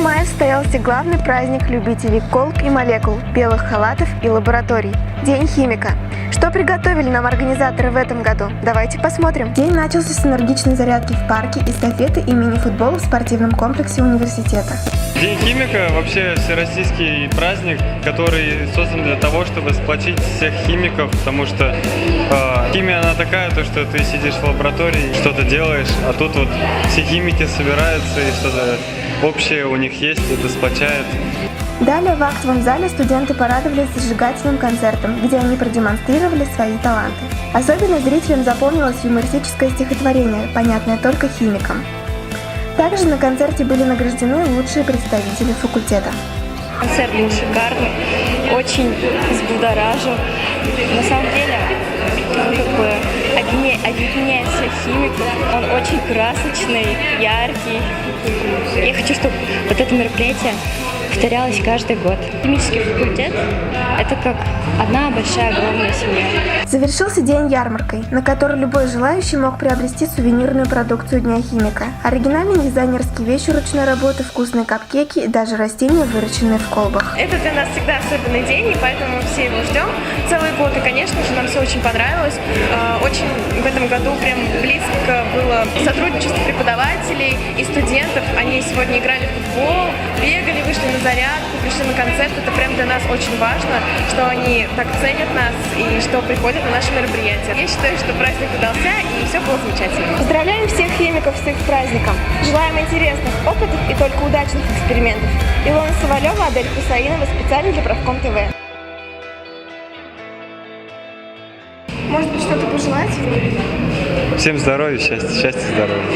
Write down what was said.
мая состоялся главный праздник любителей колб и молекул, белых халатов и лабораторий – День химика. Что приготовили нам организаторы в этом году? Давайте посмотрим. День начался с энергичной зарядки в парке, эстафеты и мини-футбола в спортивном комплексе университета. День химика – вообще всероссийский праздник, который создан для того, чтобы сплотить всех химиков, потому что химия, она такая, то, что ты сидишь в лаборатории, что-то делаешь, а тут вот все химики собираются и что-то общее у них есть, это сплочает. Далее в актовом зале студенты порадовались зажигательным концертом, где они продемонстрировали свои таланты. Особенно зрителям запомнилось юмористическое стихотворение, понятное только химикам. Также на концерте были награждены лучшие представители факультета. Концерт был шикарный, очень взбудоражил. На самом деле, он как бы объединяет всех химиков. Он очень красочный, яркий. Я хочу, чтобы вот это мероприятие повторялось каждый год. Химический факультет – это как одна большая огромная семья. Завершился день ярмаркой, на которой любой желающий мог приобрести сувенирную продукцию Дня химика. Оригинальные дизайнерские вещи ручной работы, вкусные капкейки и даже растения, выращенные в колбах. Это для нас всегда особенный день, и поэтому мы все его ждем целый год. И, конечно же, нам все очень понравилось. Очень в этом году прям близко было сотрудничество преподавателей и студентов. Они сегодня играли в футбол, бегали, вышли на зарядку, пришли на концерт. Это прям для нас очень важно, что они так ценят нас и что приходят на наши мероприятия. Я считаю, что праздник удался и все было замечательно. Поздравляем всех химиков с их праздником! Желаем интересных опытов и только удачных экспериментов. Илона Савалева, Адель Хусаинова, специально для Правком ТВ. Может быть, что-то пожелать? Всем здоровья, счастья, здоровья.